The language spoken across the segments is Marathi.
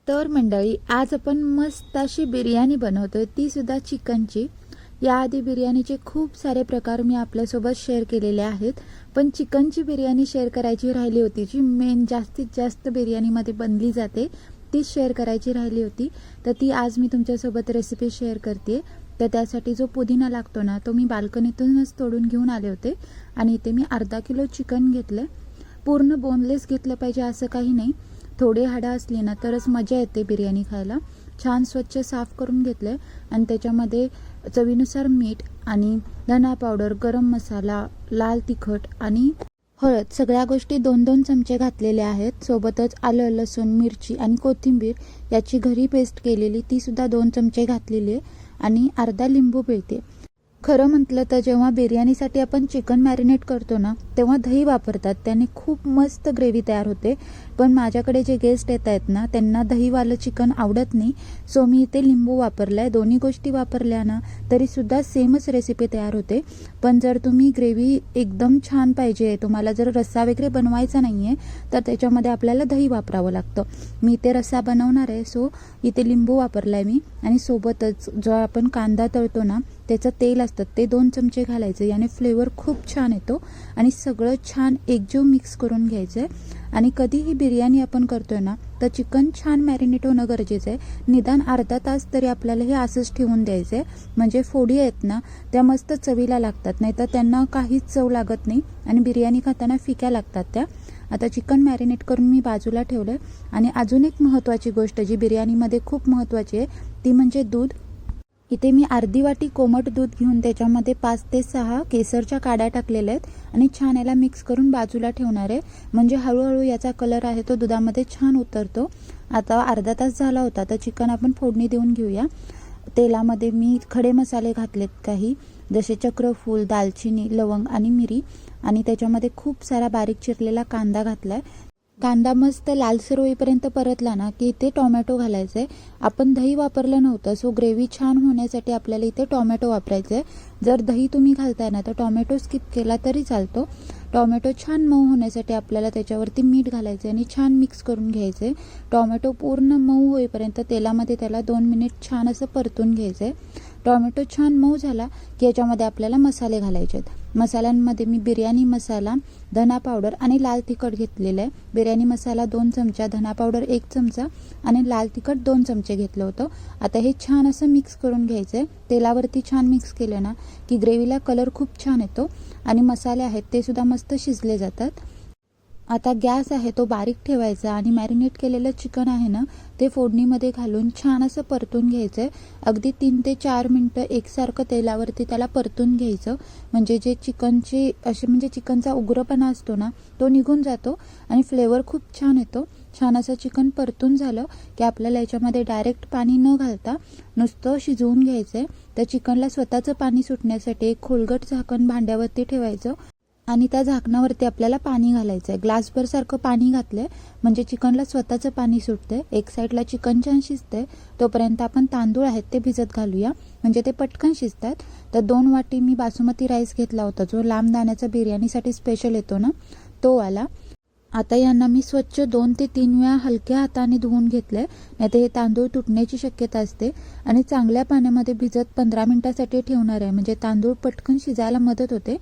तर मंडळी, आज आपण मस्त अशी बिर्याणी बनवतोय, ती सुद्धा चिकनची। याआधी बिर्याणीचे खूप सारे प्रकार मी आपल्यासोबत शेअर केलेले आहेत, पण चिकनची बिर्याणी शेअर करायची राहिली होती, जी मेन जास्तीत जास्त बिर्याणीमध्ये बनली जाते, ती शेअर करायची राहिली होती। तर ती आज मी तुमच्यासोबत रेसिपी शेअर करते। तर त्यासाठी जो पुदिना लागतो ना, तो मी बाल्कनीतूनच तोडून घेऊन आले होते आणि इथे मी अर्धा किलो चिकन घेतले। पूर्ण बोनलेस घेतलं पाहिजे असं काही नाही, थोडे हाडं असली ना तरच मजा येते बिर्याणी खायला। छान स्वच्छ साफ करून घेतले आणि त्याच्यामध्ये चवीनुसार मीठ आणि धना पावडर, गरम मसाला, लाल तिखट आणि हळद सगळ्या गोष्टी 2-2 चमचे घातलेले आहेत। सोबतच आलं, लसूण, मिरची आणि कोथिंबीर याची घरी पेस्ट केलेली ती सुद्धा 2 चमचे घातलेली आहे आणि अर्धा लिंबू पिळते। खरं म्हटलं तर जेव्हा बिर्याणीसाठी आपण चिकन मॅरिनेट करतो ना, तेव्हा दही वापरतात, त्याने खूप मस्त ग्रेव्ही तयार होते। पण माझ्याकडे जे गेस्ट येत आहेत ना, त्यांना दहीवालं चिकन आवडत नाही, सो मी इथे लिंबू वापरलाय। दोन्ही गोष्टी वापरल्या ना तरीसुद्धा सेमच रेसिपी तयार होते। पण जर तुम्ही ग्रेव्ही एकदम छान पाहिजे, तुम्हाला जर रस्सा वगैरे बनवायचा नाही आहे, तर त्याच्यामध्ये आपल्याला दही वापरावं लागतं। मी इथे रस्सा बनवणार आहे, सो इथे लिंबू वापरलाय मी। आणि सोबतच जो आपण कांदा तळतो ना, त्याचं तेल असतं ते 2 चमचे घालायचं, याने फ्लेवर खूप छान येतो आणि सगळं छान एकजीव मिक्स करून घ्यायचं आहे। आणि कधीही बिर्याणी आपण करतोय ना, तर चिकन छान मॅरिनेट होणं गरजेचं आहे। निदान अर्धा तास तरी आपल्याला हे असंच ठेवून द्यायचं आहे, म्हणजे फोडी आहेत ना त्या मस्त चवीला लागतात, नाहीतर त्यांना काहीच चव लागत नाही आणि बिर्याणी खाताना फिक्या लागतात त्या। आता चिकन मॅरिनेट करून मी बाजूला ठेवलं आणि अजून एक महत्त्वाची गोष्ट जी बिर्याणीमध्ये खूप महत्त्वाची आहे, ती म्हणजे दूध। इथे मी अर्धी वाटी कोमट दूध घेऊन त्याच्यामध्ये 5 ते 6 केसरच्या काड्या टाकलेल्या आहेत आणि छान याला मिक्स करून बाजूला ठेवणार आहे, म्हणजे हळूहळू याचा कलर आहे तो दुधामध्ये छान उतरतो। आता अर्धा तास झाला होता, तर चिकन आपण फोडणी देऊन घेऊया। तेलामध्ये मी खडे मसाले घातलेत काही, जसे चक्रफूल, दालचिनी, लवंग आणि मिरी, आणि त्याच्यामध्ये खूप सारा बारीक चिरलेला कांदा घातलाय। कांदा मस्त लालसर होईपर्यंत परतला ना की इथे टोमॅटो घालायचं आहे। आपण दही वापरलं नव्हतं, सो ग्रेव्ही छान होण्यासाठी आपल्याला इथे टोमॅटो वापरायचं आहे। जर दही तुम्ही घालताय ना तर टोमॅटो स्किप केला तरी चालतो। टोमॅटो छान मऊ होण्यासाठी आपल्याला त्याच्यावरती मीठ घालायचं आणि छान मिक्स करून घ्यायचं आहे। टोमॅटो पूर्ण मऊ होईपर्यंत तेलामध्ये त्याला 2 मिनिट छान असं परतून घ्यायचं आहे। टोमॅटो छान मऊ झाला की याच्यामध्ये आपल्याला मसाले घालायचे आहेत। मसाल्यांमध्ये मी बिर्याणी मसाला, धना पावडर आणि लाल तिखट घेतलेलं आहे। बिर्याणी मसाला 2 चमचा, धना पावडर 1 चमचा आणि लाल तिखट 2 चमचे घेतलं होतं। आता हे छान असं मिक्स करून घ्यायचं आहे। तेलावरती छान मिक्स केलं ना की ग्रेव्हीला कलर खूप छान येतो आणि मसाले आहेत ते सुद्धा मस्त शिजले जातात। आता गॅस आहे तो बारीक ठेवायचा आणि मॅरिनेट केलेलं चिकन आहे ना ते फोडणीमध्ये घालून छान असं परतून घ्यायचं आहे। अगदी 3 ते 4 मिनटं एकसारखं तेलावरती त्याला परतून घ्यायचं, म्हणजे जे चिकनची म्हणजे चिकनचा उग्रपणा असतो ना तो निघून जातो आणि फ्लेवर खूप छान येतो। छान असं चिकन परतून झालं की आपल्याला याच्यामध्ये डायरेक्ट पाणी न घालता नुसतं शिजवून घ्यायचं आहे। त्या चिकनला स्वतःचं पाणी सुटण्यासाठी एक खोलगट झाकण भांड्यावरती ठेवायचं आणि त्या झाकणावरती आपल्याला पाणी घालायचं आहे। ग्लासभर सारखं पाणी घातलंय म्हणजे चिकनला स्वतःचं पाणी सुटतंय। एक साईडला चिकन छान शिजतंय, तोपर्यंत आपण तांदूळ आहेत ते भिजत घालूया, म्हणजे ते पटकन शिजतात। तर 2 वाटी मी बासमती राईस घेतला होता, जो लांब दाण्याचा बिर्याणीसाठी स्पेशल येतो ना तो वाला। आता यांना मी स्वच्छ 2 ते 3 वेळा हलक्या हाताने धुवून घेतलंय, नाहीतर हे तांदूळ तुटण्याची शक्यता असते। आणि चांगल्या पाण्यामध्ये भिजत 15 मिनिटासाठी ठेवणार आहे, म्हणजे तांदूळ पटकन शिजायला मदत होते।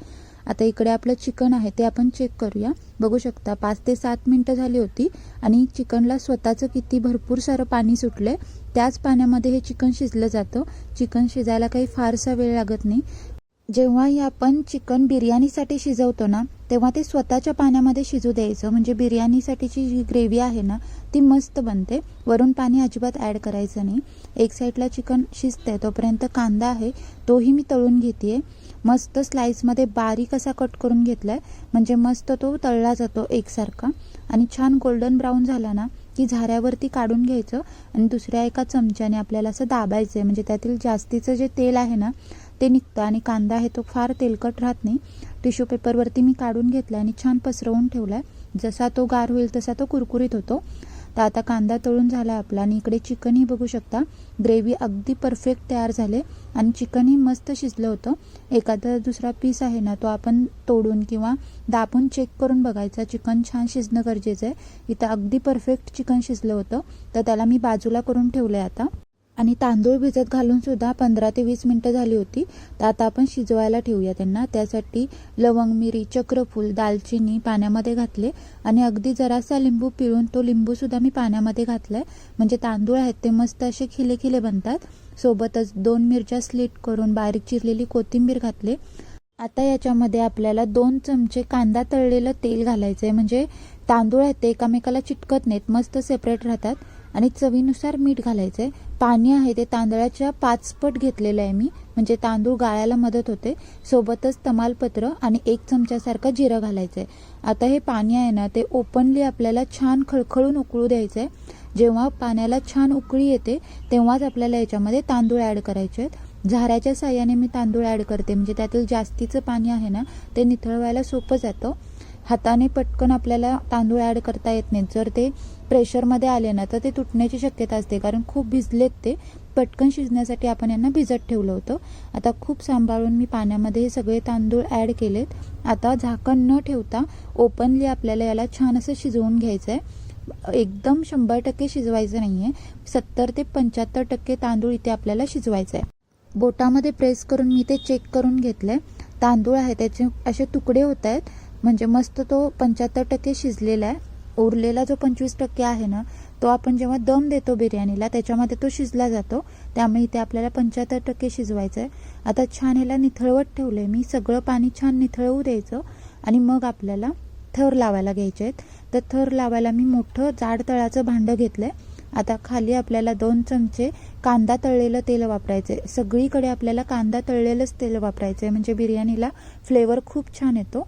आता इकडे आपलं चिकन आहे ते आपण चेक करूया। बघू शकता 5 ते 7 मिनिटं झाली होती आणि चिकनला स्वतःचं किती भरपूर सारं पाणी सुटलंय। त्याच पाण्यामध्ये हे चिकन शिजलं जातं। चिकन शिजायला काही फारसा वेळ लागत नाही। जेव्हाही आपण चिकन बिर्याणीसाठी शिजवतो ना तेव्हा ते स्वतःच्या पाण्यामध्ये शिजू द्यायचं, म्हणजे बिर्याणीसाठीची जी ग्रेव्ही आहे ना ती मस्त बनते। वरून पाणी अजिबात ॲड करायचं नाही। एक साईडला चिकन शिजतंय तोपर्यंत कांदा आहे तोही मी तळून घेते। मस्त स्लाइसमध्ये बारीक असा कट करून घेतलाय, म्हणजे मस्त तो तळला जातो एकसारखा। आणि छान गोल्डन ब्राऊन झाला ना की झाऱ्यावरती काढून घ्यायचं आणि दुसऱ्या एका चमच्याने आपल्याला असं दाबायचं आहे, म्हणजे त्यातील जास्तीचं जे तेल आहे ना ते निघतं। आणि कांदा आहे तो फार तेलकट राहत नाही। टिश्यू पेपरवरती मी काढून घेतला आणि छान पसरवून ठेवलाय। जसा तो गार होईल तसा तो कुरकुरीत होतो। तर आता कांदा तळून झाला आपला आणि इकडे चिकनही बघू शकता ग्रेव्ही अगदी परफेक्ट तयार झाले आणि चिकनही मस्त शिजलं होतं. एखादा दुसरा पीस आहे ना तो आपण तोडून किंवा दाबून चेक करून बघायचा. चिकन छान शिजणं गरजेचं आहे. इथं अगदी परफेक्ट चिकन शिजलं होतं, तर त्याला मी बाजूला करून ठेवलं आहे आता. आणि तांदूळ भिजत घालून सुद्धा 15 ते 20 मिनटं झाली होती. तर आता आपण शिजवायला ठेवूया त्यांना. त्यासाठी लवंग, मिरी, चक्रफूल, दालचिनी पाण्यामध्ये घातले आणि अगदी जरासा लिंबू पिळून तो लिंबूसुद्धा मी पाण्यामध्ये घातला आहे. म्हणजे तांदूळ आहेत ते मस्त असे खिले खिले बनतात. सोबतच 2 मिरच्या स्लिट करून बारीक चिरलेली कोथिंबीर घातले. आता याच्यामध्ये आपल्याला 2 चमचे कांदा तळलेलं तेल घालायचं आहे. म्हणजे तांदूळ आहेत ते एकामेकाला चिटकत नाहीत, मस्त सेपरेट राहतात. आणि चवीनुसार मीठ घालायचं आहे. पाणी आहे ते तांदळाच्या 5 पट घेतलेलं आहे मी, म्हणजे तांदूळ गाळायला मदत होते. सोबतच तमालपत्र आणि 1 चमच्यासारखं जिरं घालायचं आहे. आता हे पाणी आहे ना ते ओपनली आपल्याला छान खळखळून उकळू द्यायचं आहे. जेव्हा पाण्याला छान उकळी येते तेव्हाच आपल्याला याच्यामध्ये तांदूळ ॲड करायचे आहेत. झाऱ्याच्या साह्याने मी तांदूळ ॲड करते, म्हणजे त्यातील जास्तीचं पाणी आहे ना ते निथळवायला सोपं जातं. हाताने पटकन आपल्याला तांदूळ ॲड करता येत नाहीत. जर ते प्रेशरमध्ये आले ना तर ते तुटण्याची शक्यता असते, कारण खूप भिजलेत ते. पटकन शिजण्यासाठी आपण यांना भिजत ठेवलं होतं. आता खूप सांभाळून मी पाण्यामध्ये हे सगळे तांदूळ ॲड केलेत. आता झाकण न ठेवता ओपनली आपल्याला याला छान असं शिजवून घ्यायचं आहे. एकदम 100% शिजवायचं नाही आहे. 70 ते 75% तांदूळ इथे आपल्याला शिजवायचं आहे. बोटामध्ये प्रेस करून मी ते चेक करून घेतलं आहे. तांदूळ आहे त्याचे असे तुकडे होत आहेत, म्हणजे मस्त तो 75% शिजलेला आहे. उरलेला जो 25% आहे ना तो आपण जेव्हा दम देतो बिर्याणीला त्याच्यामध्ये तो शिजला जातो. त्यामुळे इथे आपल्याला 75% शिजवायचं आहे. आता छान ह्याला निथळवत ठेवलं आहे मी. सगळं पाणी छान निथळवू द्यायचं आणि मग आपल्याला थर लावायला घ्यायचे आहेत. तर थर लावायला मी मोठं जाड तळाचं भांडं घेतलं आहे. आता खाली आपल्याला 2 चमचे कांदा तळलेलं तेल वापरायचं आहे. सगळीकडे आपल्याला कांदा तळलेलंच तेल वापरायचं आहे, म्हणजे बिर्याणीला फ्लेवर खूप छान येतो.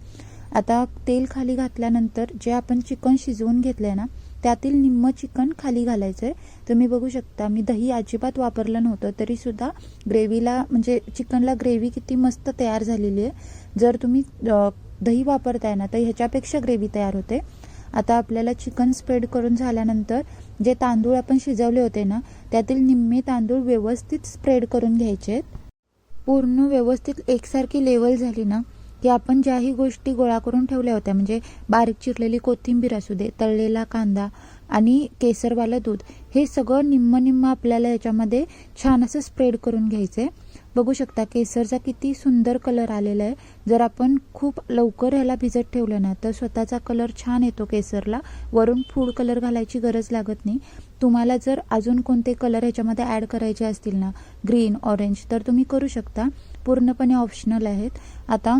आता तेल खाली घातल्यानंतर जे आपण चिकन शिजवून घेतलं आहे ना त्यातील निम्मं चिकन खाली घालायचं आहे. तुम्ही बघू शकता मी दही अजिबात वापरलं नव्हतं, तरीसुद्धा ग्रेव्हीला म्हणजे चिकनला ग्रेव्ही किती मस्त तयार झालेली आहे. जर तुम्ही दही वापरताय ना तर ह्याच्यापेक्षा ग्रेव्ही तयार होते. आता आपल्याला चिकन स्प्रेड करून झाल्यानंतर जे तांदूळ आपण शिजवले होते ना त्यातील निम्मे तांदूळ व्यवस्थित स्प्रेड करून घ्यायचे आहेत. पूर्ण व्यवस्थित एकसारखी लेवल झाली ना की आपण ज्याही गोष्टी गोळा करून ठेवल्या होत्या, म्हणजे बारीक चिरलेली कोथिंबीर असू दे, तळलेला कांदा आणि केसरवालं दूध, हे सगळं निम्म आपल्याला याच्यामध्ये छान असं स्प्रेड करून घ्यायचं आहे. बघू शकता केसरचा किती सुंदर कलर आलेला आहे. जर आपण खूप लवकर ह्याला भिजत ठेवलं ना तर स्वतःचा कलर छान येतो केसरला. वरून फूड कलर घालायची गरज लागत नाही. तुम्हाला जर अजून कोणते कलर ह्याच्यामध्ये ॲड करायचे असतील ना, ग्रीन, ऑरेंज, तर तुम्ही करू शकता. पूर्णपणे ऑप्शनल आहेत. आता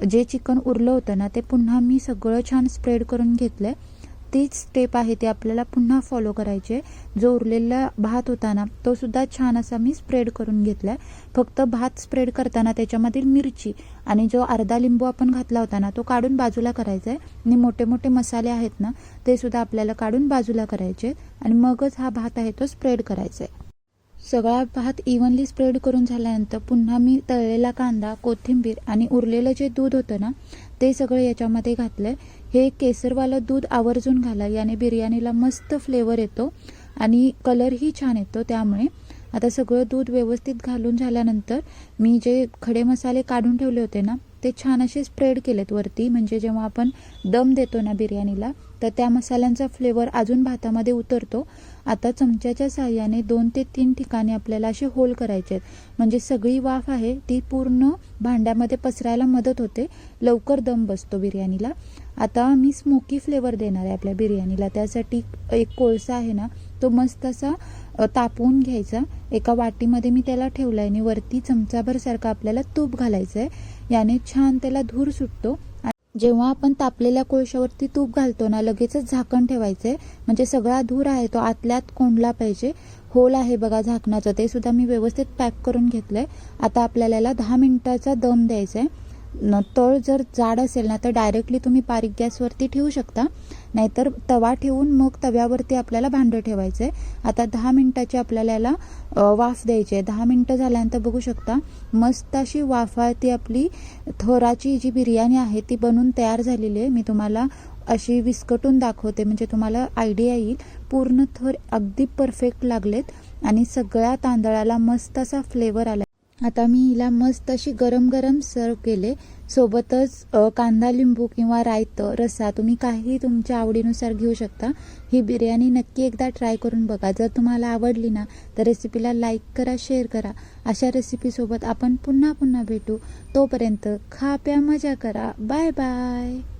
जे चिकन उरलं होतं ना ते पुन्हा मी सगळं छान स्प्रेड करून घेतलं आहे. तीच स्टेप आहे ती आपल्याला पुन्हा फॉलो करायची आहे. जो उरलेला भात होता ना तो सुद्धा छान असा मी स्प्रेड करून घेतला आहे. फक्त भात स्प्रेड करताना त्याच्यामधील मिरची आणि जो अर्धा लिंबू आपण घातला होता ना तो काढून बाजूला करायचा आहे. आणि मोठे मोठे मसाले आहेत ना ते सुद्धा आपल्याला काढून बाजूला करायचे आहेत आणि मगच हा भात आहे तो स्प्रेड करायचा आहे. सगळा भात इव्हनली स्प्रेड करून झाल्यानंतर पुन्हा मी तळलेला कांदा, कोथिंबीर आणि उरलेलं जे दूध होतं ना ते सगळं याच्यामध्ये घातलं आहे. हे केसरवालं दूध आवर्जून घाला, याने बिर्याणीला मस्त फ्लेवर येतो आणि कलरही छान येतो. त्यामुळे आता सगळं दूध व्यवस्थित घालून झाल्यानंतर मी जे खडे मसाले काढून ठेवले होते ना ते छान असे स्प्रेड केलेत वरती, म्हणजे जेव्हा आपण दम देतो ना बिर्याणीला तर त्या मसाल्यांचा फ्लेवर अजून भातामध्ये उतरतो. आता चमच्याच्या साहाय्याने 2 ते 3 ठिकाणी आपल्याला असे होल करायचे आहेत, म्हणजे सगळी वाफ आहे ती पूर्ण भांड्यामध्ये पसरायला मदत होते. लवकर दम बसतो बिर्याणीला. आता मी स्मोकी फ्लेवर देणार आहे आपल्या बिर्याणीला. त्यासाठी एक कोळसा आहे ना तो मस्त असा तापवून घ्यायचा. एका वाटीमध्ये मी त्याला ठेवला आहे आणि वरती चमचाभर सारखं आपल्याला तूप घालायचं आहे. याने छान त्याला धूर सुटतो. जेव्हा आपण तापलेल्या कोळशावरती तूप घालतो ना लगेचच झाकण ठेवायचं आहे, म्हणजे सगळा धूर आहे तो आतल्यात कोंडला पाहिजे. होल आहे बघा झाकणाचं, ते सुद्धा मी व्यवस्थित पॅक करून घेतलं आहे. आता आपल्याला याला 10 मिनिटाचा दम द्यायचा आहे. तळ जर जाड असेल ना तर डायरेक्टली तुम्ही बारीक गॅसवरती ठेवू शकता, नाहीतर तवा ठेवून मग तव्यावरती आपल्याला भांडं ठेवायचं आहे. आता 10 मिनिटाची आपल्याला याला वाफ द्यायची आहे. 10 मिनिटं झाल्यानंतर बघू शकता मस्त अशी वाफ आहे ती आपली थोराची जी बिर्याणी आहे ती बनून तयार झालेली आहे. मी तुम्हाला अशी विस्कटून दाखवते म्हणजे तुम्हाला आयडिया येईल. पूर्ण थर अगदी परफेक्ट लागलेत आणि सगळ्या तांदळाला मस्त असा फ्लेवर आला. आता मी हिला मस्त अशी गरम गरम सर्व केले. सोबतच कांदा लिंबू किंवा रायतं रस्सा तुम्ही काही तुमच्या आवडीनुसार घेऊ शकता. ही बिर्याणी नक्की एकदा ट्राय करून बघा. जर तुम्हाला आवडली ना तर रेसिपीला लाईक करा, शेअर करा. अशा रेसिपीसोबत आपण पुन्हा पुन्हा भेटू. तोपर्यंत खा प्या मजा करा. Bye bye.